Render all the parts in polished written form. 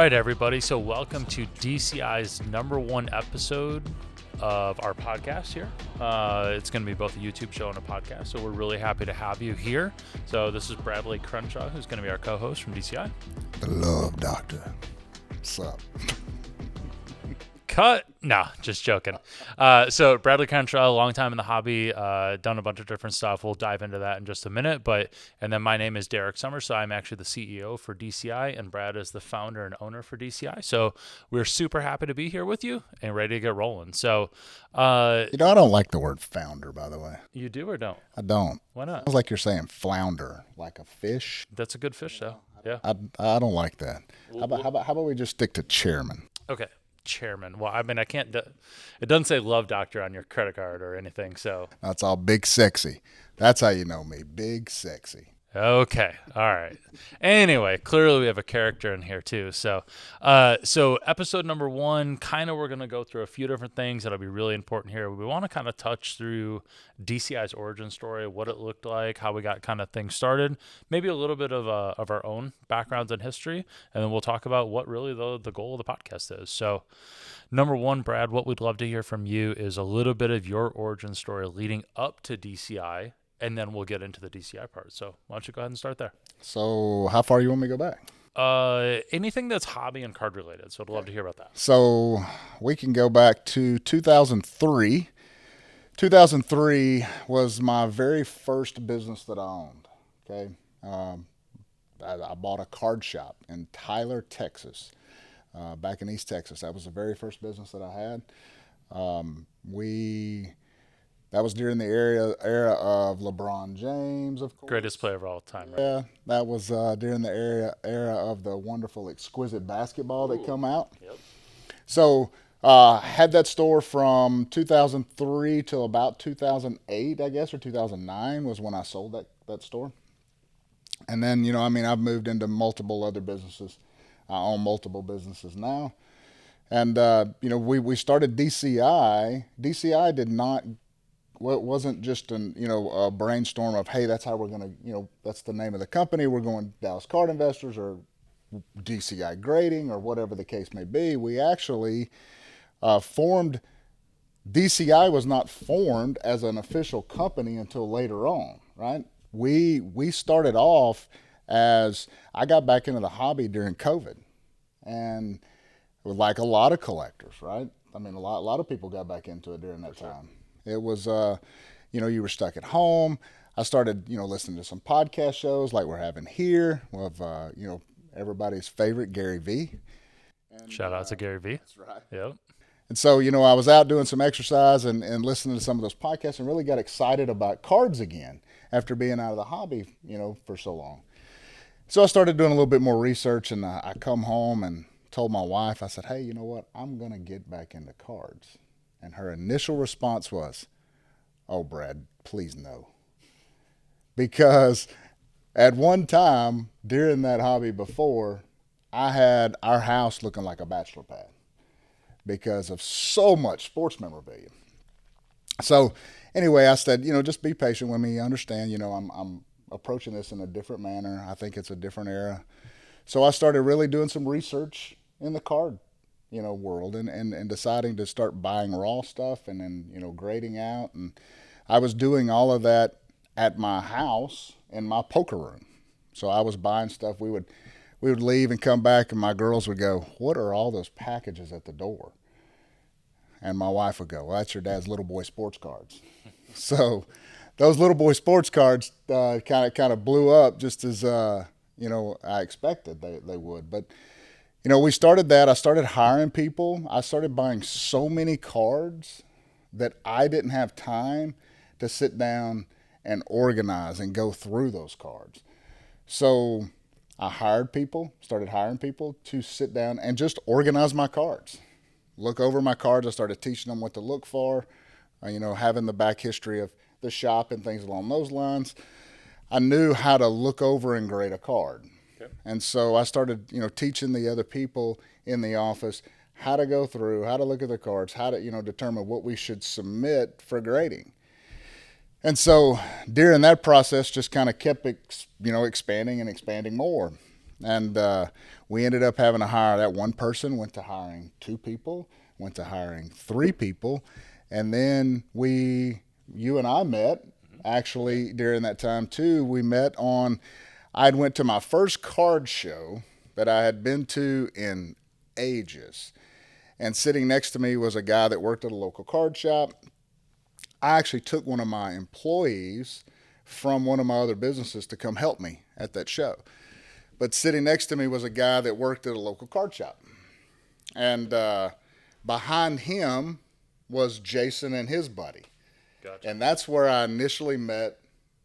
right, everybody. So welcome to DCI's #1 episode of our podcast here. It's going to be both a YouTube show and a podcast, so we're really happy to have you here. So this is Bradley Crenshaw, who's going to be our co-host from DCI. The Love Doctor. What's up? Cut. No, just joking. So Bradley Crenshaw, a long time in the hobby, done a bunch of different stuff. We'll dive into that in just a minute. And then my name is Derek Summers, so I'm actually the CEO for DCI, and Brad is the founder and owner for DCI. So we're super happy to be here with you and ready to get rolling. So, I don't like the word founder, by the way. You do or don't? I don't. Why not? Sounds like you're saying flounder, like a fish. That's a good fish, though. Yeah. I don't like that. How about we just stick to chairman? Okay. Chairman. Well, I mean, I can't. It doesn't say Love Doctor on your credit card or anything, so that's all big sexy. That's how you know me, big sexy. Okay, all right. Anyway, clearly we have a character in here too. So episode #1, kind of we're going to go through a few different things that'll be really important here. We want to kind of touch through DCI's origin story, what it looked like, how we got kind of things started, maybe a little bit of our own backgrounds and history, and then we'll talk about what really the goal of the podcast is. So #1, Brad, what we'd love to hear from you is a little bit of your origin story leading up to DCI, and then we'll get into the DCI part. So why don't you go ahead and start there? So how far you want me to go back? Anything that's hobby and card related. So I'd love to hear about that. So we can go back to 2003. 2003 was my very first business that I owned. Okay. I bought a card shop in Tyler, Texas, back in East Texas. That was the very first business that I had. That was during the era of LeBron James, of course. Greatest player of all time, right? Yeah, that was during the era of the wonderful, exquisite basketball that come out. Yep. So had that store from 2003 till about 2008, I guess, or 2009 was when I sold that store. And then, I've moved into multiple other businesses. I own multiple businesses now. And, we started DCI. DCI wasn't just a brainstorm of, hey, that's how we're going to, that's the name of the company. We're going Dallas Card Investors or DCI Grading or whatever the case may be. We actually formed, DCI was not formed as an official company until later on, right? We started off as, I got back into the hobby during COVID, and like a lot of collectors, right? I mean, a lot of people got back into it during that time. It was, you were stuck at home. I started, listening to some podcast shows like we're having here with, everybody's favorite, Gary V. And, shout out to Gary V. That's right. Yep. And so, I was out doing some exercise and listening to some of those podcasts and really got excited about cards again after being out of the hobby, for so long. So I started doing a little bit more research, and I come home and told my wife, I said, hey, you know what? I'm going to get back into cards. And her initial response was, oh, Brad, please no. Because at one time during that hobby before, I had our house looking like a bachelor pad because of so much sports memorabilia. So anyway, I said, just be patient with me. Understand, I'm approaching this in a different manner. I think it's a different era. So I started really doing some research in the card world and deciding to start buying raw stuff and then, grading out. And I was doing all of that at my house in my poker room. So I was buying stuff. We would leave and come back, and my girls would go, what are all those packages at the door? And my wife would go, well, that's your dad's little boy sports cards. So those little boy sports cards kind of blew up just as, I expected they would. But we started that. I started hiring people. I started buying so many cards that I didn't have time to sit down and organize and go through those cards. So I started hiring people to sit down and just organize my cards. Look over my cards. I started teaching them what to look for, having the back history of the shop and things along those lines. I knew how to look over and grade a card. And so I started, teaching the other people in the office how to go through, how to look at the cards, how to, determine what we should submit for grading. And so during that process, just kind of kept, expanding and expanding more. And we ended up having to hire that one person, went to hiring 2 people, went to hiring 3 people. And then you and I met actually during that time too. We met I'd went to my first card show that I had been to in ages. And sitting next to me was a guy that worked at a local card shop. I actually took one of my employees from one of my other businesses to come help me at that show. But sitting next to me was a guy that worked at a local card shop. And behind him was Jason and his buddy. Gotcha. And that's where I initially met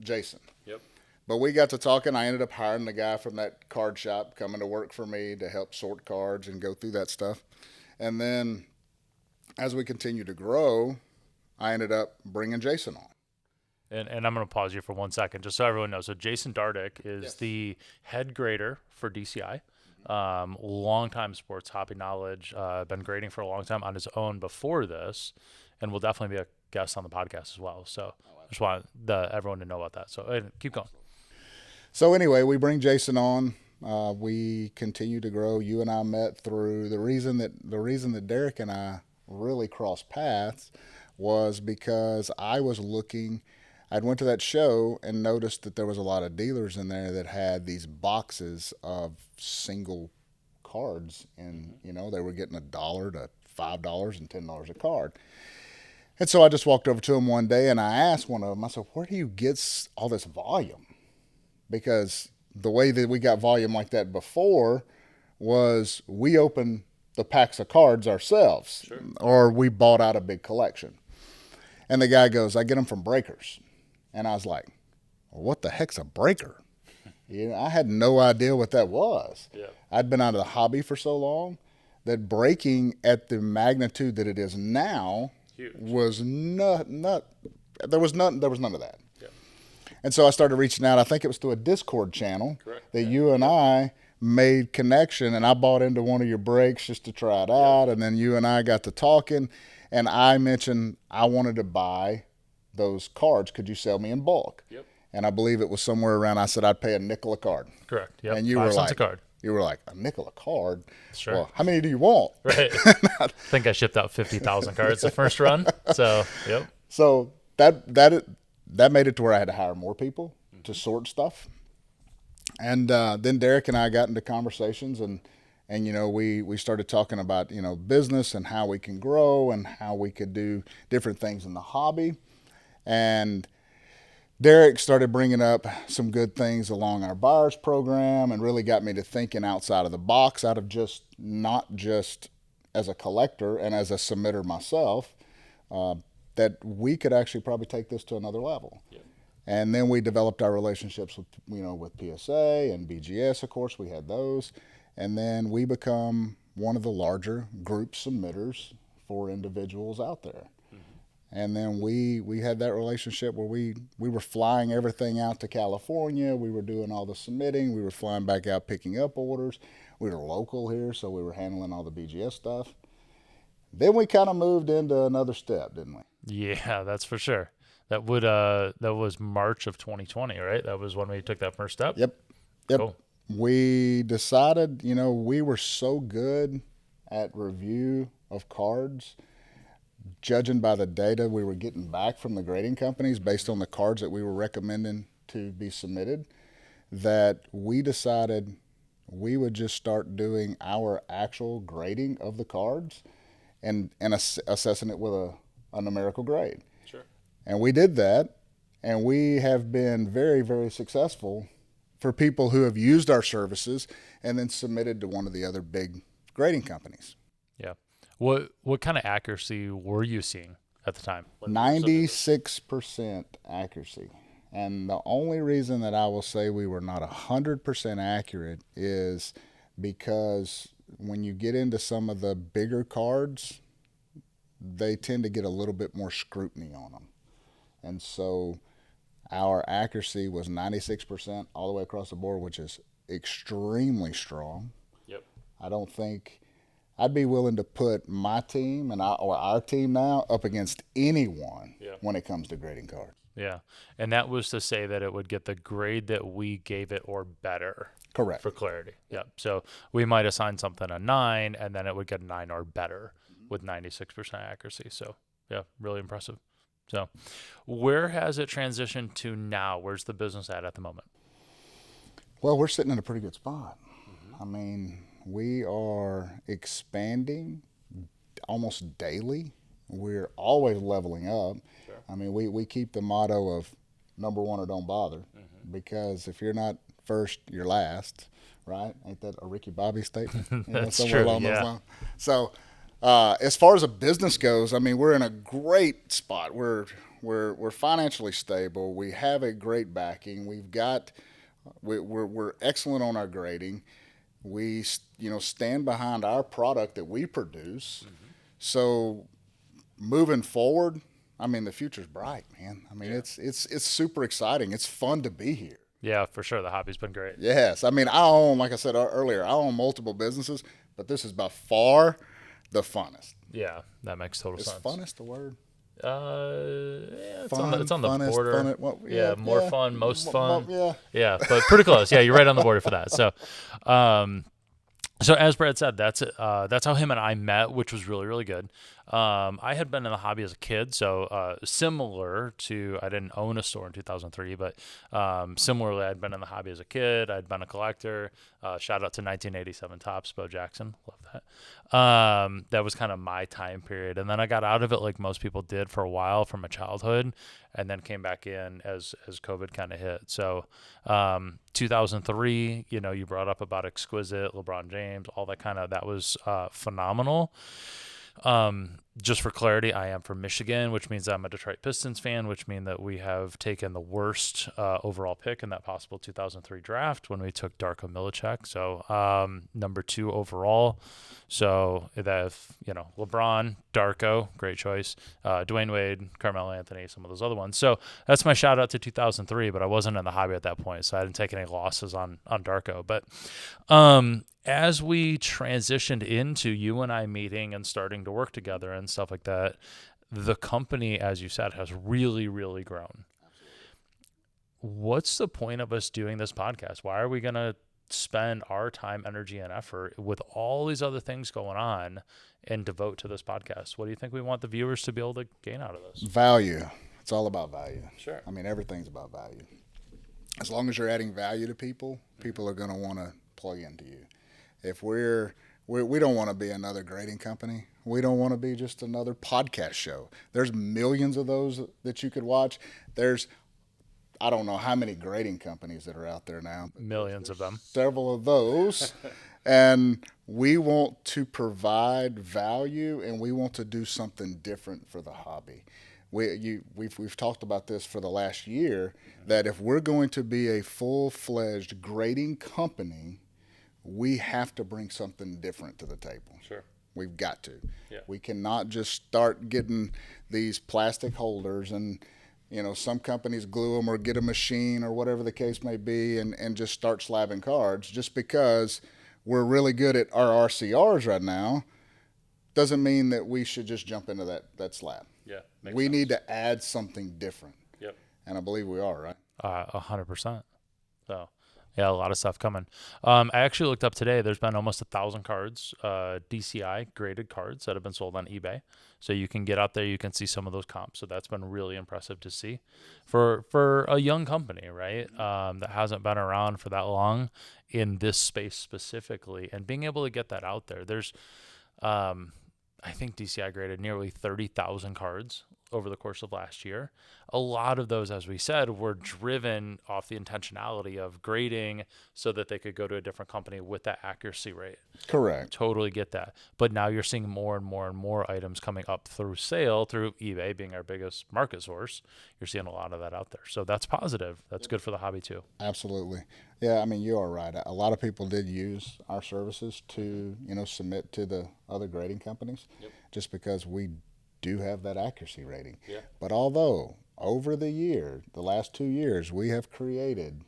Jason. Yep. But we got to talking. I ended up hiring the guy from that card shop coming to work for me to help sort cards and go through that stuff. And then as we continued to grow, I ended up bringing Jason on. And I'm going to pause you for 1 second just so everyone knows. So Jason Dardick is the head grader for DCI. Long-time sports hobby knowledge. Been grading for a long time on his own before this, and will definitely be a guest on the podcast as well. So I just want everyone to know about that. So keep going. So anyway, we bring Jason on. We continue to grow. You and I met through the reason that Derek and I really crossed paths was because I'd went to that show and noticed that there was a lot of dealers in there that had these boxes of single cards, and they were getting $1 to $5 and $10 a card. And so I just walked over to him one day and I asked one of them, I said, where do you get all this volume? Because the way that we got volume like that before was we opened the packs of cards ourselves, sure, or we bought out a big collection. And the guy goes, I get them from breakers. And I was like, well, what the heck's a breaker? I had no idea what that was. Yeah. I'd been out of the hobby for so long that breaking at the magnitude that it is now Huge. Was there was none of that. Yeah. And so I started reaching out. I think it was through a Discord channel. Correct. That you and I made connection, and I bought into one of your breaks just to try it out. And then you and I got to talking, and I mentioned I wanted to buy those cards. Could you sell me in bulk? Yep. And I believe it was somewhere around, I said I'd pay $0.05 a card. Correct. Yep. And you 5 were cents like, a card. You were like, $0.05 a card? Sure. Well, how many do you want? Right. I think I shipped out 50,000 cards the first run. So, yep. So that made it to where I had to hire more people to sort stuff. And then Derek and I got into conversations, and we started talking about business and how we can grow and how we could do different things in the hobby. And Derek started bringing up some good things along our buyers program and really got me to thinking outside of the box, out of not just as a collector and as a submitter myself, that we could actually probably take this to another level. Yeah. And then we developed our relationships with PSA and BGS, of course, we had those. And then we become one of the larger group submitters for individuals out there. And then we had that relationship where we were flying everything out to California. We were doing all the submitting. We were flying back out picking up orders. We were local here, so we were handling all the BGS stuff. Then we kind of moved into another step, didn't we? Yeah, that's for sure. That was March of 2020, right? That was when we took that first step? Yep. Cool. We decided, we were so good at review of cards, judging by the data we were getting back from the grading companies based on the cards that we were recommending to be submitted, that we decided we would just start doing our actual grading of the cards and assessing it with a numerical grade. Sure. And we did that, and we have been very, very successful for people who have used our services and then submitted to one of the other big grading companies. Yeah. What kind of accuracy were you seeing at the time? 96% accuracy. And the only reason that I will say we were not 100% accurate is because when you get into some of the bigger cards, they tend to get a little bit more scrutiny on them. And so our accuracy was 96% all the way across the board, which is extremely strong. Yep. I don't think I'd be willing to put my team or our team now up against anyone when it comes to grading cards. Yeah. And that was to say that it would get the grade that we gave it or better. Correct. For clarity. Yep. So we might assign something a 9, and then it would get a 9 or better with 96% accuracy. So, yeah, really impressive. So, where has it transitioned to now? Where's the business at the moment? Well, we're sitting in a pretty good spot. I mean, we are expanding almost daily. We're always leveling up. Sure. I mean, we keep the motto of number one or don't bother, because if you're not first, you're last, right? Ain't that a Ricky Bobby statement? That's somewhere true, along those yeah. lines. So, as far as a business goes, I mean, we're in a great spot. We're financially stable. We have a great backing. We're excellent on our grading. We stand behind our product that we produce. So, moving forward, I mean, the future's bright, man. I mean, it's super exciting. It's fun to be here. Yeah, for sure. The hobby's been great. Yes. I mean, like I said earlier, I own multiple businesses, but this is by far the funnest. Yeah, that makes total sense. Is funnest a word? Yeah, it's Fun, on the funnest, border. More fun, most fun. Yeah, but pretty close. Yeah, you're right on the border for that. So, so as Brad said, that's how him and I met, which was really, really good. I had been in the hobby as a kid, so similar to, I didn't own a store in 2003, but similarly, I'd been in the hobby as a kid. I'd been a collector. Shout out to 1987 Topps, Bo Jackson. Love that. That was kind of my time period. And then I got out of it like most people did for a while from my childhood, and then came back in as COVID kind of hit. So 2003, you brought up about Exquisite, LeBron James, all that that was phenomenal. Just for clarity, I am from Michigan, which means I'm a Detroit Pistons fan, which means that we have taken the worst overall pick in that possible 2003 draft when we took Darko Milicic. So number 2 overall. So that, LeBron, Darko, great choice. Dwayne Wade, Carmelo Anthony, some of those other ones. So that's my shout out to 2003, but I wasn't in the hobby at that point, so I didn't take any losses on Darko. But as we transitioned into you and I meeting and starting to work together and stuff like that, the company, as you said, has really, really grown. What's the point of us doing this podcast? Why are we going to spend our time, energy, and effort with all these other things going on and devote to this podcast? What do you think we want the viewers to be able to gain out of this? Value. It's all about value. Sure. I mean, everything's about value. As long as you're adding value to people, people are going to want to plug into you. If we don't want to be another grading company. We don't want to be just another podcast show. There's millions of those that you could watch. I don't know how many grading companies that are out there now. Millions of them. Several of those. And we want to provide value, and we want to do something different for the hobby. We've talked about this for the last year, that if we're going to be a full-fledged grading company, we have to bring something different to the table. Sure. We've got to. Yeah. We cannot just start getting these plastic holders and, some companies glue them or get a machine or whatever the case may be and just start slabbing cards. Just because we're really good at our RCRs right now doesn't mean that we should just jump into that slab. Yeah. We need to add something different. Yep. And I believe we are, right? 100%. So, yeah, a lot of stuff coming. I actually looked up today. There's been almost 1,000 cards, DCI graded cards that have been sold on eBay. So you can get out there, you can see some of those comps. So that's been really impressive to see for a young company, right? That hasn't been around for that long in this space specifically, and being able to get that out there. There's, I think DCI graded nearly 30,000 cards over the course of last year. A lot of those, as we said, were driven off the intentionality of grading so that they could go to a different company with that accuracy rate. Correct. Totally get that. But now you're seeing more and more and more items coming up through sale, through eBay being our biggest market source. You're seeing a lot of that out there. So that's positive. That's good for the hobby too. Absolutely. Yeah, I mean, you are right. A lot of people did use our services to, submit to the other grading companies, just because we do have that accuracy rating. Yeah. But although over the last 2 years, we have created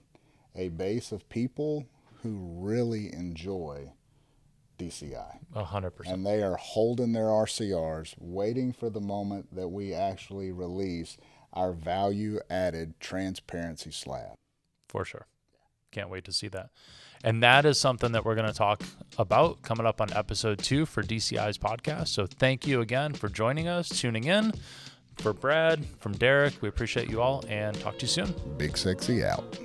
a base of people who really enjoy DCI. 100%. And they are holding their RCRs, waiting for the moment that we actually release our value-added transparency slab. For sure. Can't wait to see that. And that is something that we're going to talk about coming up on episode 2 for DCI's podcast. So thank you again for joining us, tuning in. For Brad, from Derek, we appreciate you all and talk to you soon. Big Sexy out.